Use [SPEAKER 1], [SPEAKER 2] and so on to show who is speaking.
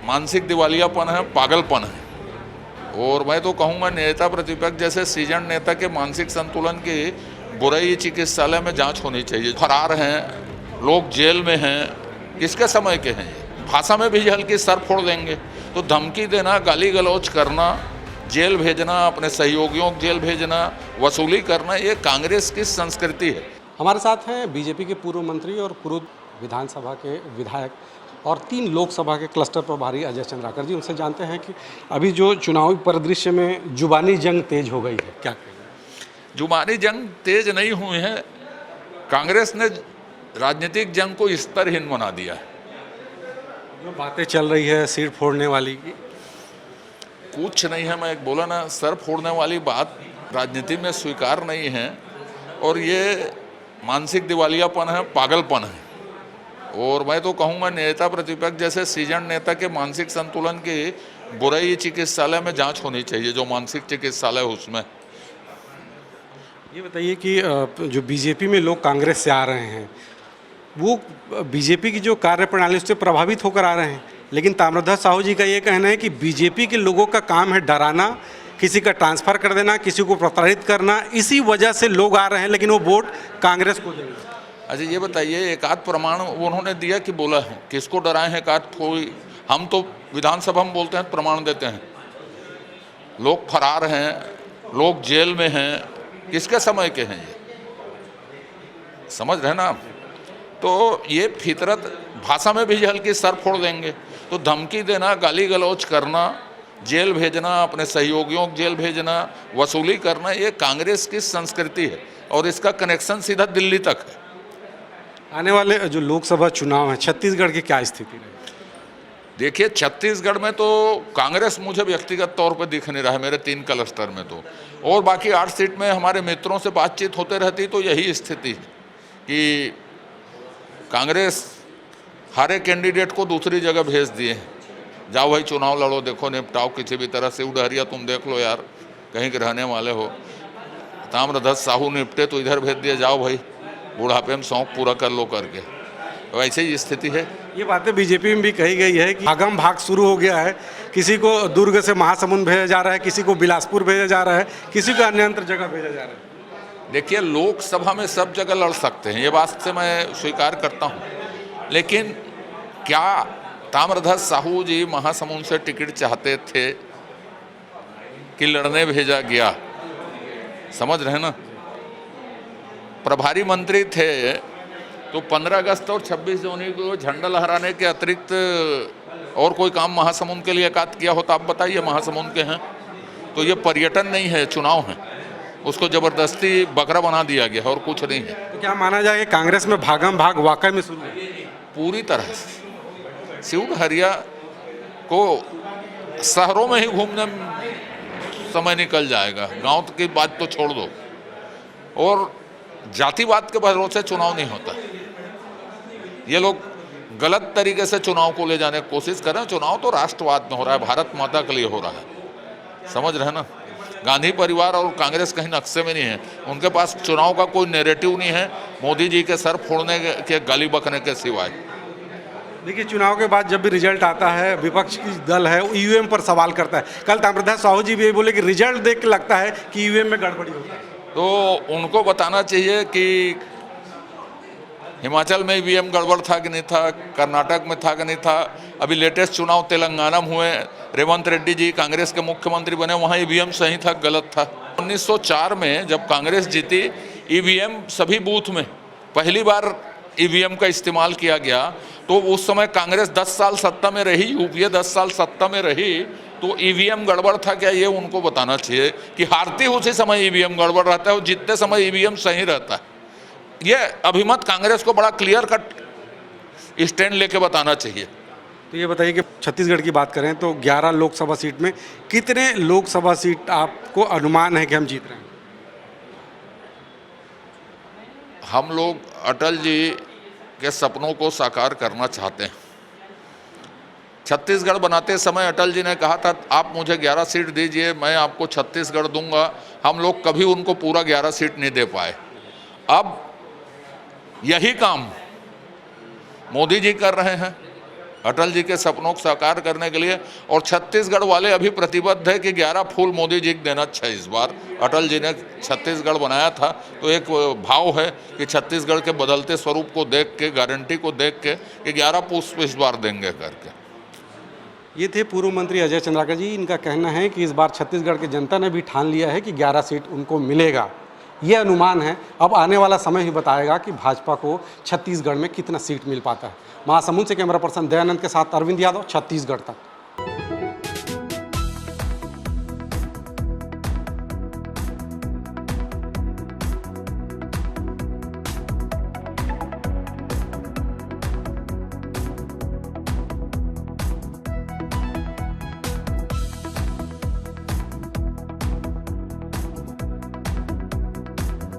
[SPEAKER 1] मानसिक दिवालियापन है, पागलपन है। और मैं तो कहूँगा नेता प्रतिपक्ष जैसे सीजन नेता के मानसिक संतुलन की बुराई चिकित्सालय में जांच होनी चाहिए। फरार हैं, लोग जेल में हैं, किसके समय के हैं? भाषा में भी हल्की सर फोड़ देंगे। तो धमकी देना, गाली गलौज करना, जेल भेजना, अपने सहयोगियों को जेल भेजना, वसूली करना, ये कांग्रेस की संस्कृति है।
[SPEAKER 2] हमारे साथ हैं बीजेपी के पूर्व मंत्री और पूर्व विधानसभा के विधायक और 3 लोकसभा के क्लस्टर प्रभारी अजय चंद्राकर जी। उनसे जानते हैं कि अभी जो चुनावी परिदृश्य में जुबानी जंग तेज हो गई है, क्या कहेंगे?
[SPEAKER 1] जुबानी जंग तेज नहीं हुई है, कांग्रेस ने राजनीतिक जंग को स्तरहीन बना दिया है।
[SPEAKER 2] जो बातें चल रही है सिर फोड़ने वाली की,
[SPEAKER 1] कुछ नहीं है। मैं एक बोला ना, सर फोड़ने वाली बात राजनीति में स्वीकार नहीं है। और ये मानसिक दिवालियापन है, पागलपन है। और मैं तो कहूँगा नेता प्रतिपक्ष जैसे सीजन नेता के मानसिक संतुलन की बुराई चिकित्सालय में जांच होनी चाहिए, जो मानसिक चिकित्सालय है उसमें।
[SPEAKER 2] ये बताइए कि जो बीजेपी में लोग कांग्रेस से आ रहे हैं वो बीजेपी की जो कार्यप्रणाली उससे प्रभावित होकर आ रहे हैं, लेकिन ताम्रध्वज साहू जी का ये कहना है कि बीजेपी के लोगों का काम है डराना, किसी का ट्रांसफ़र कर देना, किसी को प्रताड़ित करना, इसी वजह से लोग आ रहे हैं, लेकिन वो वोट कांग्रेस को देंगे।
[SPEAKER 1] अच्छा ये बताइए, एक आध प्रमाण उन्होंने दिया कि बोला है? किसको डराए हैं? कोई, हम तो विधानसभा में बोलते हैं, प्रमाण देते हैं। लोग फरार हैं, लोग जेल में हैं, किसके समय के हैं? ये समझ रहे ना आप? तो ये फितरत, भाषा में भी हल्की सर फोड़ देंगे। तो धमकी देना, गाली गलौज करना, जेल भेजना, अपने सहयोगियों को जेल भेजना, वसूली करना, ये कांग्रेस की संस्कृति है। और इसका कनेक्शन सीधा दिल्ली तक है।
[SPEAKER 2] आने वाले जो लोकसभा चुनाव हैं छत्तीसगढ़ की क्या स्थिति है?
[SPEAKER 1] देखिए, छत्तीसगढ़ में तो कांग्रेस मुझे व्यक्तिगत तौर पर दिख नहीं रहा है, मेरे 3 क्लस्टर में तो। और बाकी 8 सीट में हमारे मित्रों से बातचीत होते रहती, तो यही स्थिति है कि कांग्रेस हर एक कैंडिडेट को दूसरी जगह भेज दिए। जाओ भाई चुनाव लड़ो, देखो निपटाओ किसी भी तरह से। उडहरिया तुम देख लो यार, कहीं के रहने वाले हो। ताम्रध्वज साहू निपटे तो इधर भेज दिया, जाओ भाई बुढ़ापे में शौक पूरा कर लो करके। वैसे ही स्थिति है।
[SPEAKER 2] ये बातें बीजेपी में भी कही गई है कि भागम भाग शुरू हो गया है। किसी को दुर्ग से महासमुंद भेजा जा रहा है, किसी को बिलासपुर भेजा जा रहा है, किसी को अन्य अंतर जगह भेजा जा रहा है।
[SPEAKER 1] देखिए, लोकसभा में सब जगह लड़ सकते हैं, ये बात से मैं स्वीकार करता हूँ। लेकिन क्या ताम्रध्वज साहू जी महासमुंद से टिकट चाहते थे कि लड़ने भेजा गया? समझ रहे ना? प्रभारी मंत्री थे तो 15 अगस्त और 26 जनवरी को झंडा लहराने के अतिरिक्त और कोई काम महासमुंद के लिए एकाध किया हो तो आप बताइए। महासमुंद के हैं तो ये पर्यटन नहीं है, चुनाव है। उसको जबरदस्ती बकरा बना दिया गया और कुछ नहीं है।
[SPEAKER 2] तो क्या माना जाए कि कांग्रेस में भागम भाग वाकई में शुरू है?
[SPEAKER 1] पूरी तरह से शिवहरिया को शहरों में ही घूमने समय निकल जाएगा, गांव की बात तो छोड़ दो। और जातिवाद के भरोसे चुनाव नहीं होता। ये लोग गलत तरीके से चुनाव को ले जाने की कोशिश कर रहे हैं। चुनाव तो राष्ट्रवाद में हो रहा है, भारत माता के लिए हो रहा है। समझ रहे हैं ना? गांधी परिवार और कांग्रेस कहीं नक्शे में नहीं है। उनके पास चुनाव का कोई नैरेटिव नहीं है मोदी जी के सर फोड़ने के, गाली बकने के सिवाय।
[SPEAKER 2] देखिए, चुनाव के बाद जब भी रिजल्ट आता है विपक्ष की दल है वो ईवीएम पर सवाल करता है। कल ताम्रध्वज साहू जी भी यही बोले कि रिजल्ट देख के लगता है कि ईवीएम में गड़बड़ी होती है।
[SPEAKER 1] तो उनको बताना चाहिए कि हिमाचल में ईवीएम गड़बड़ था कि नहीं था, कर्नाटक में था कि नहीं था। अभी लेटेस्ट चुनाव तेलंगाना में हुए, रेवंत रेड्डी जी कांग्रेस के मुख्यमंत्री बने, वहाँ ईवीएम सही था गलत था। 1904 में जब कांग्रेस जीती, ईवीएम सभी बूथ में पहली बार ईवीएम का इस्तेमाल किया गया। तो उस समय कांग्रेस 10 साल सत्ता में रही, यूपीए 10 साल सत्ता में रही, तो ईवीएम गड़बड़ था क्या, ये उनको बताना चाहिए कि हारती उसी समय ईवीएम गड़बड़ रहता है और जीतते समय ईवीएम सही रहता है। ये अभिमत कांग्रेस को बड़ा क्लियर कट स्टैंड लेके बताना चाहिए।
[SPEAKER 2] तो ये बताइए कि छत्तीसगढ़ की बात करें तो 11 लोकसभा सीट में कितने लोकसभा सीट आपको अनुमान है कि हम जीत रहे हैं?
[SPEAKER 1] हम लोग अटल जी के सपनों को साकार करना चाहते हैं। छत्तीसगढ़ बनाते समय अटल जी ने कहा था, आप मुझे 11 सीट दीजिए, मैं आपको छत्तीसगढ़ दूंगा। हम लोग कभी उनको पूरा 11 सीट नहीं दे पाए। अब यही काम मोदी जी कर रहे हैं। अटल जी के सपनों को साकार करने के लिए। और छत्तीसगढ़ वाले अभी प्रतिबद्ध है कि 11 फूल मोदी जी को देना चाहिए इस बार। अटल जी ने छत्तीसगढ़ बनाया था तो एक भाव है कि छत्तीसगढ़ के बदलते स्वरूप को देख के, गारंटी को देख के कि 11 पुष्प इस बार देंगे करके।
[SPEAKER 2] ये थे पूर्व मंत्री अजय चंद्राकर जी। इनका कहना है कि इस बार छत्तीसगढ़ की जनता ने भी ठान लिया है कि 11 सीट उनको मिलेगा। ये अनुमान है, अब आने वाला समय ही बताएगा कि भाजपा को छत्तीसगढ़ में कितना सीट मिल पाता है। महासमुंद से कैमरा पर्सन दयानंद के साथ अरविंद यादव, छत्तीसगढ़ तक।